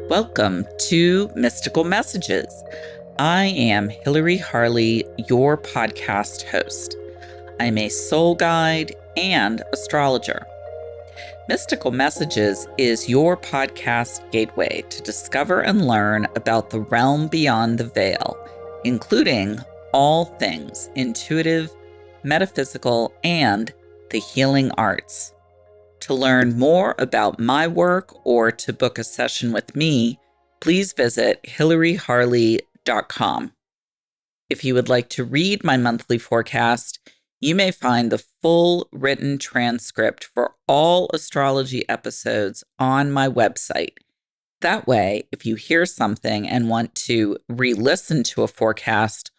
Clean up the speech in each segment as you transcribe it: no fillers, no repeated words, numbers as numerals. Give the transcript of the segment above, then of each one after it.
Welcome to Mystical Messages. I am Hilary Harley, your podcast host. I'm a soul guide and astrologer. Mystical Messages is your podcast gateway to discover and learn about the realm beyond the veil, including all things intuitive, metaphysical, and the healing arts. To learn more about my work or to book a session with me, please visit hilaryharley.com. If you would like to read my monthly forecast, you may find the full written transcript for all astrology episodes on my website. That way, if you hear something and want to re-listen to a forecast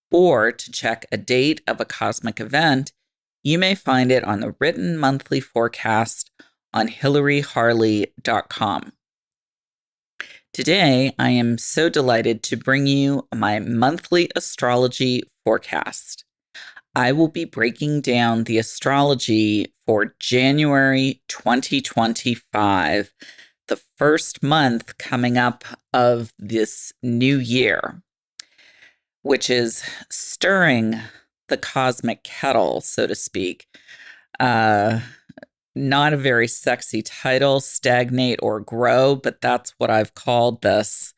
or to check a date of a cosmic event, you may find it on the written monthly forecast on hilaryharley.com. Today, I am so delighted to bring you my monthly astrology forecast. I will be breaking down the astrology for January 2025, the first month coming up of this new year, which is stirring the cosmic kettle, so to speak. Not a very sexy title, stagnate or grow, but that's what I've called this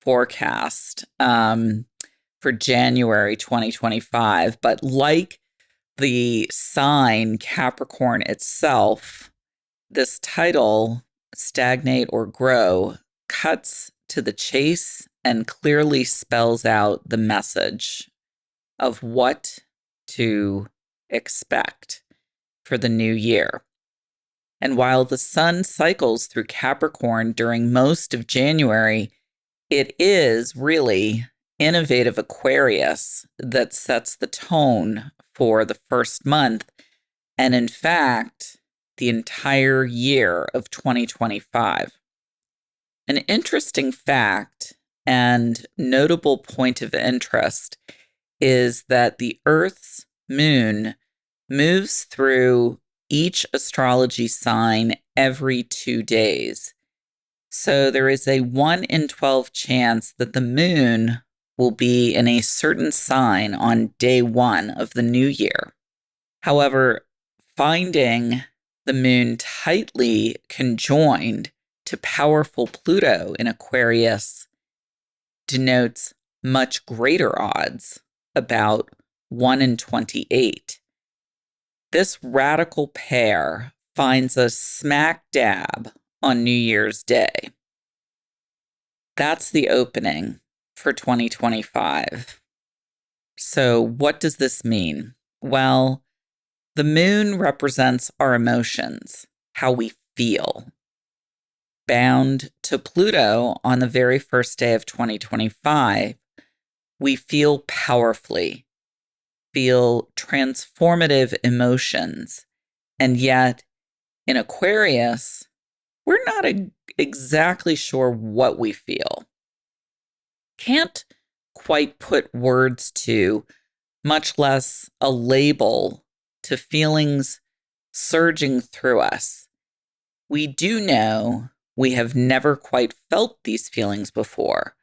forecast for January 2025. But like the sign Capricorn itself, this title, stagnate or grow, cuts to the chase and clearly spells out the message of what to expect for the new year. And while the sun cycles through Capricorn during most of January, it is really innovative Aquarius that sets the tone for the first month, and in fact, the entire year of 2025. An interesting fact and notable point of interest is that the Earth's moon moves through each astrology sign every 2 days. So there is a 1 in 12 chance that the moon will be in a certain sign on day 1 of the new year. However, finding the moon tightly conjoined to powerful Pluto in Aquarius denotes much greater odds, about 1 in 28. This radical pair finds us smack dab on New Year's Day. That's the opening for 2025. So what does this mean? Well, the moon represents our emotions, how we feel. Bound to Pluto on the very first day of 2025, we feel powerfully, feel transformative emotions, and yet in Aquarius, we're not exactly sure what we feel. Can't quite put words to, much less a label to feelings surging through us. We do know we have never quite felt these feelings before.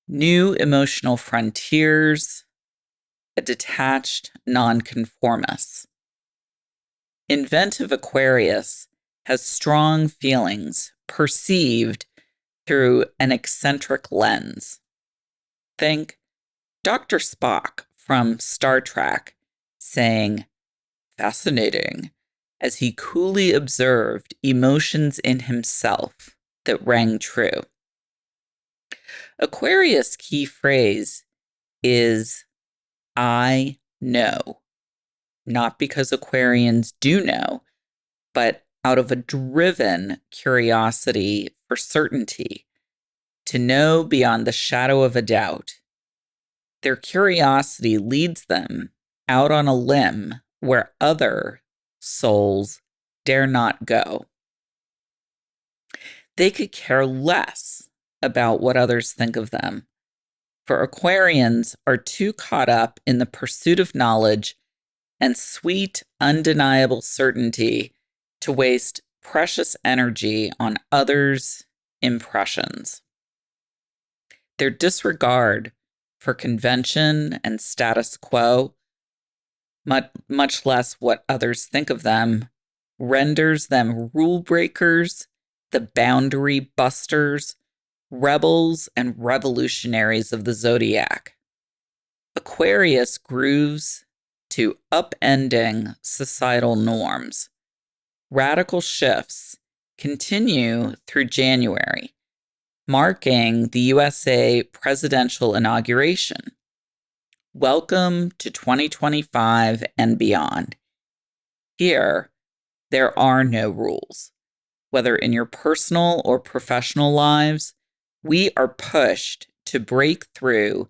New emotional frontiers, a detached nonconformist. Inventive Aquarius has strong feelings perceived through an eccentric lens. Think Dr. Spock from Star Trek saying, "Fascinating," as he coolly observed emotions in himself that rang true. Aquarius' key phrase is, "I know." Not because Aquarians do know, but out of a driven curiosity for certainty, to know beyond the shadow of a doubt. Their curiosity leads them out on a limb where other souls dare not go. They could care less about what others think of them, for Aquarians are too caught up in the pursuit of knowledge and sweet, undeniable certainty to waste precious energy on others' impressions. Their disregard for convention and status quo, much less what others think of them, renders them rule breakers, the boundary busters, rebels, and revolutionaries of the zodiac. Aquarius grooves to upending societal norms. Radical shifts continue through January, marking the USA presidential inauguration. Welcome to 2025 and beyond. Here, there are no rules. Whether in your personal or professional lives, we are pushed to break through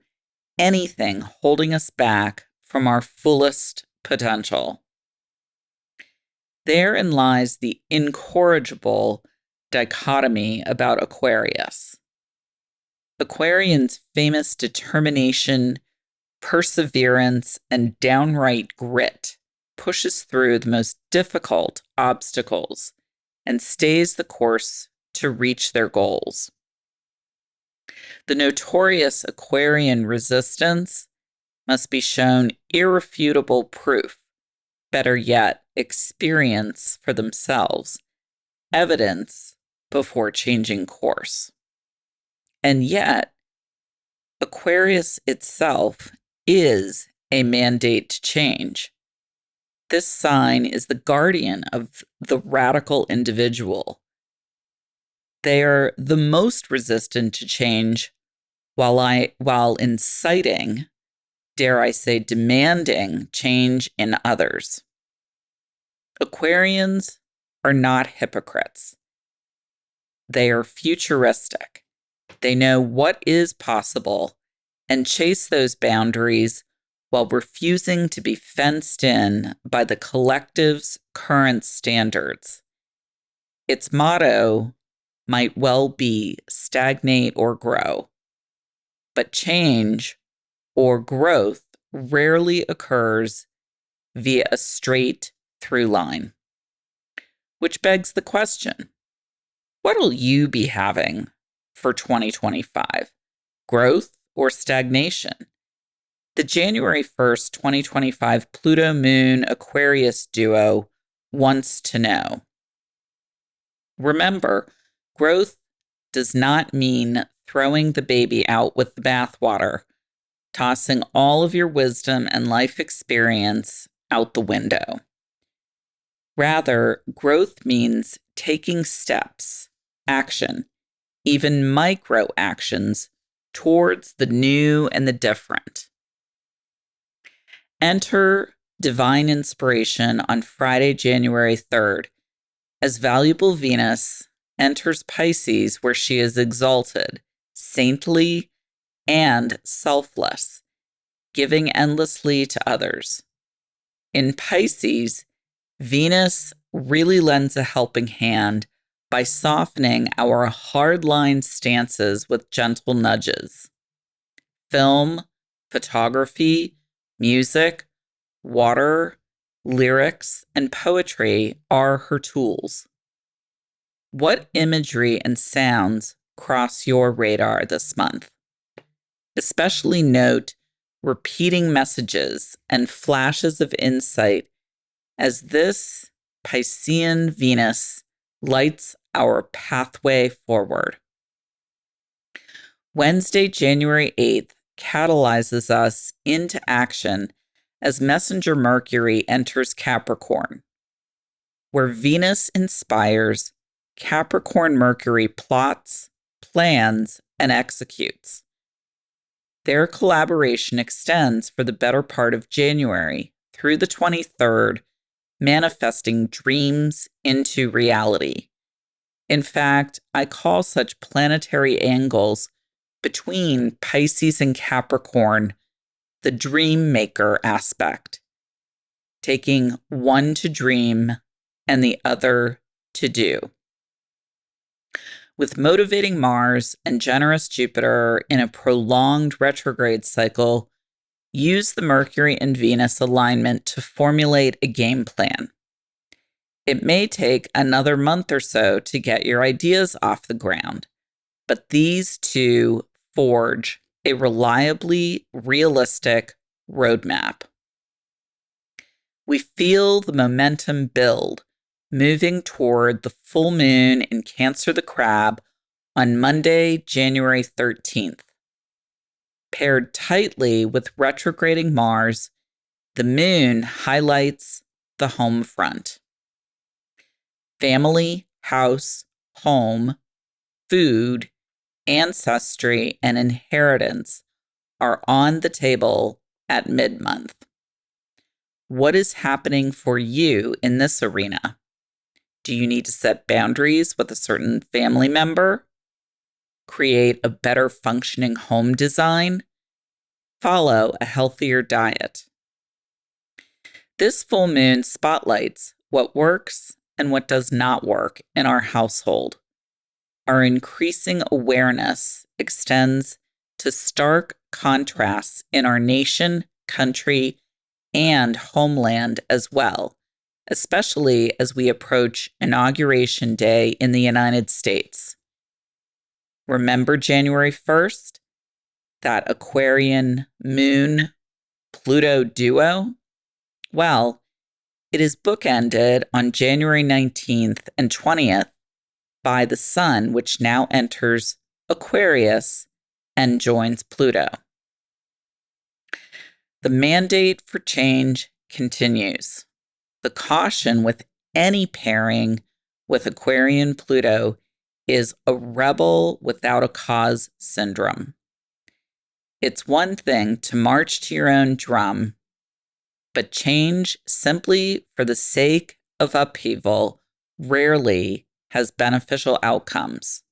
anything holding us back from our fullest potential. Therein lies the incorrigible dichotomy about Aquarius. Aquarians' famous determination, perseverance, and downright grit pushes through the most difficult obstacles and stays the course to reach their goals. The notorious Aquarian resistance must be shown irrefutable proof, better yet, experience for themselves, evidence before changing course. And yet, Aquarius itself is a mandate to change. This sign is the guardian of the radical individual. They are the most resistant to change while inciting, dare I say, demanding change in others. Aquarians are not hypocrites. They are futuristic. They know what is possible and chase those boundaries while refusing to be fenced in by the collective's current standards. Its motto might well be stagnate or grow, but change or growth rarely occurs via a straight through line. Which begs the question, what will you be having for 2025? Growth or stagnation? The January 1st, 2025 Pluto Moon Aquarius duo wants to know. Remember, growth does not mean throwing the baby out with the bathwater, tossing all of your wisdom and life experience out the window. Rather, growth means taking steps, action, even micro actions towards the new and the different. Enter divine inspiration on Friday, January 3rd, as valuable Venus enters Pisces, where she is exalted, saintly, and selfless, giving endlessly to others. In Pisces, Venus really lends a helping hand by softening our hardline stances with gentle nudges. Film, photography, music, water, lyrics, and poetry are her tools. What imagery and sounds cross your radar this month? Especially note repeating messages and flashes of insight as this Piscean Venus lights our pathway forward. Wednesday, January 8th, catalyzes us into action as Messenger Mercury enters Capricorn. Where Venus inspires, Capricorn Mercury plots, plans, and executes. Their collaboration extends for the better part of January through the 23rd, manifesting dreams into reality. In fact, I call such planetary angles between Pisces and Capricorn the dream maker aspect, taking one to dream and the other to do. With motivating Mars and generous Jupiter in a prolonged retrograde cycle, use the Mercury and Venus alignment to formulate a game plan. It may take another month or so to get your ideas off the ground, but these two forge a reliably realistic roadmap. We feel the momentum build, moving toward the full moon in Cancer the Crab on Monday, January 13th. Paired tightly with retrograding Mars, the moon highlights the home front. Family, house, home, food, ancestry, and inheritance are on the table at mid-month. What is happening for you in this arena? Do you need to set boundaries with a certain family member? Create a better functioning home design? Follow a healthier diet? This full moon spotlights what works and what does not work in our household. Our increasing awareness extends to stark contrasts in our nation, country, and homeland as well, especially as we approach Inauguration Day in the United States. Remember January 1st? That Aquarian moon Pluto duo? Well, it is bookended on January 19th and 20th by the sun, which now enters Aquarius and joins Pluto. The mandate for change continues. The caution with any pairing with Aquarian Pluto is a rebel without a cause syndrome. It's one thing to march to your own drum, but change simply for the sake of upheaval rarely has beneficial outcomes.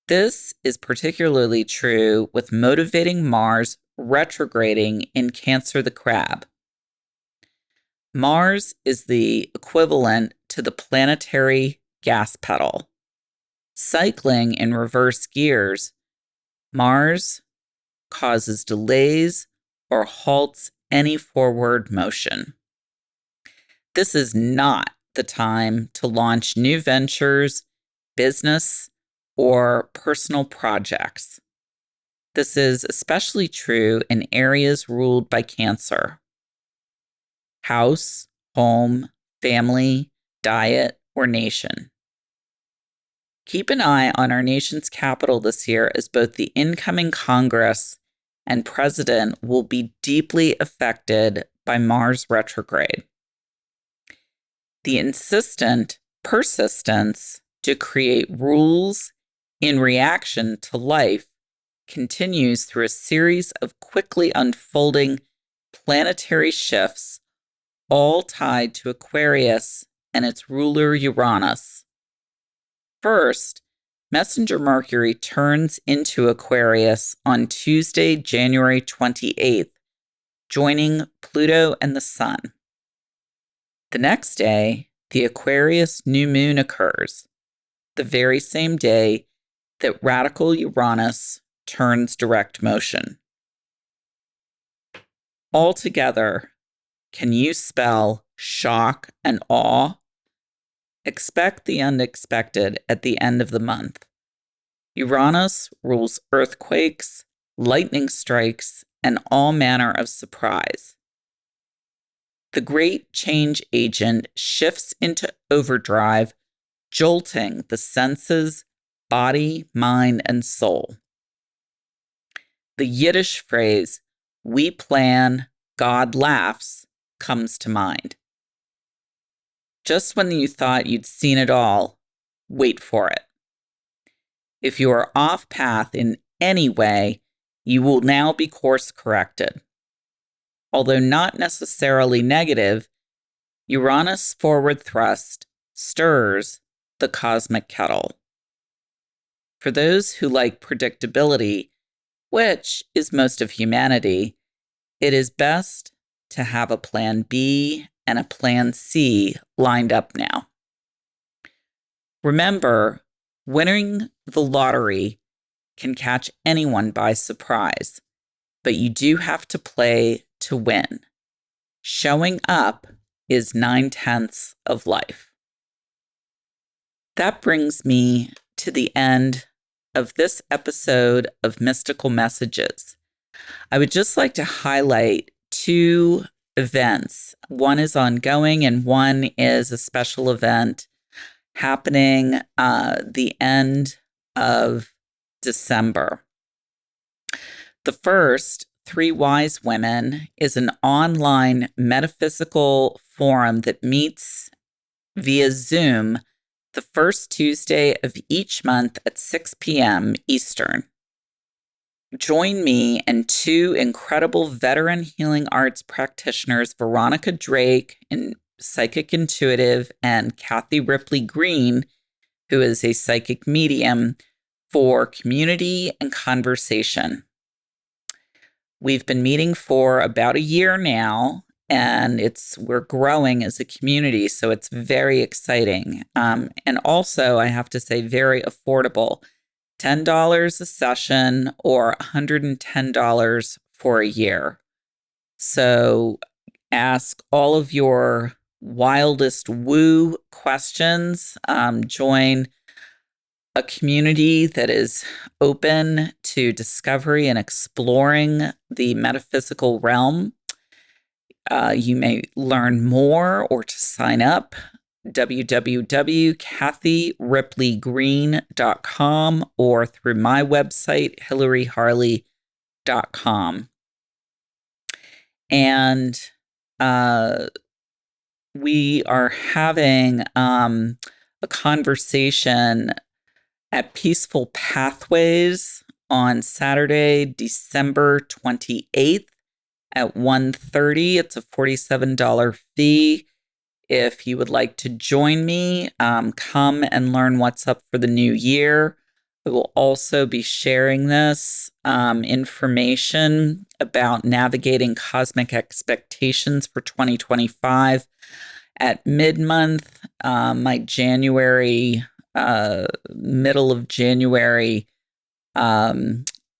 This is particularly true with motivating Mars retrograding in Cancer the Crab. Mars is the equivalent to the planetary gas pedal. Cycling in reverse gears, Mars causes delays or halts any forward motion. This is not the time to launch new ventures, business, or personal projects. This is especially true in areas ruled by Cancer. House, home, family, diet, or nation. Keep an eye on our nation's capital this year, as both the incoming Congress and president will be deeply affected by Mars retrograde. The persistence to create rules in reaction to life continues through a series of quickly unfolding planetary shifts, all tied to Aquarius and its ruler Uranus. First, Messenger Mercury turns into Aquarius on Tuesday, January 28th, joining Pluto and the Sun. The next day, the Aquarius new moon occurs, the very same day that radical Uranus turns direct motion. Altogether, can you spell shock and awe? Expect the unexpected at the end of the month. Uranus rules earthquakes, lightning strikes, and all manner of surprise. The great change agent shifts into overdrive, jolting the senses, body, mind, and soul. The Yiddish phrase, "we plan, God laughs," comes to mind. Just when you thought you'd seen it all, wait for it. If you are off path in any way, you will now be course corrected. Although not necessarily negative, Uranus' forward thrust stirs the cosmic kettle. For those who like predictability, which is most of humanity, it is best to have a plan B and a plan C lined up now. Remember, winning the lottery can catch anyone by surprise, but you do have to play to win. Showing up is 9/10 of life. That brings me to the end of this episode of Mystical Messages. I would just like to highlight two events. One is ongoing and one is a special event happening the end of December. The first, Three Wise Women, is an online metaphysical forum that meets via Zoom the first Tuesday of each month at 6 p.m. Eastern. Join me and two incredible veteran healing arts practitioners, Veronica Drake, and psychic intuitive, and Kathy Ripley Green, who is a psychic medium, for community and conversation. We've been meeting for about a year now, and we're growing as a community, so it's very exciting. And also, I have to say, very affordable. $10 a session or $110 for a year. So ask all of your wildest woo questions. Join a community that is open to discovery and exploring the metaphysical realm. You may learn more or to sign up. www.kathyripleygreen.com or through my website, hilaryharley.com. And we are having a conversation at Peaceful Pathways on Saturday, December 28th at 1:30. It's a $47 fee. If you would like to join me, come and learn what's up for the new year. I will also be sharing this information about navigating cosmic expectations for 2025 at mid-month. My January, middle of January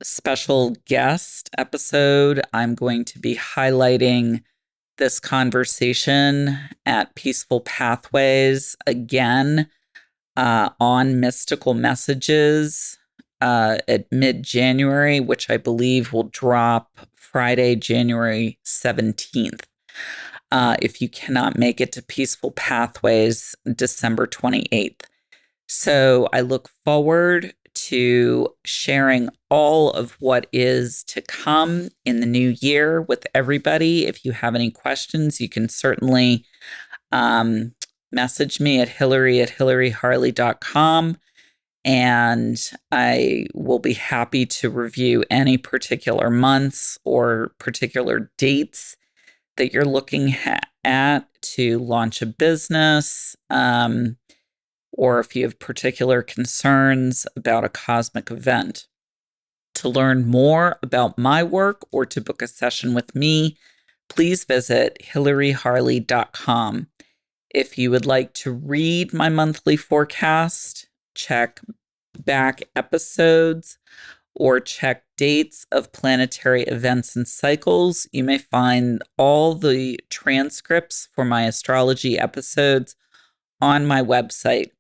special guest episode, I'm going to be highlighting this conversation at Peaceful Pathways again on Mystical Messages at mid-January, which I believe will drop Friday, January 17th. If you cannot make it to Peaceful Pathways, December 28th. So I look forward to sharing all of what is to come in the new year with everybody. If you have any questions, you can certainly message me at hilaryharley.com, and I will be happy to review any particular months or particular dates that you're looking at to launch a business, or if you have particular concerns about a cosmic event. To learn more about my work or to book a session with me, please visit hilaryharley.com. If you would like to read my monthly forecast, check back episodes, or check dates of planetary events and cycles, you may find all the transcripts for my astrology episodes on my website.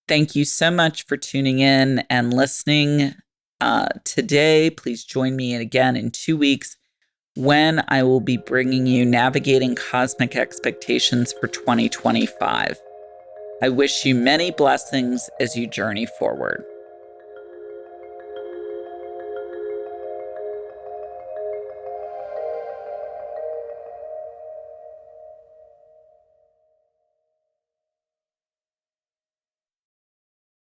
Thank you so much for tuning in and listening today. Please join me again in 2 weeks when I will be bringing you Navigating Cosmic Expectations for 2025. I wish you many blessings as you journey forward.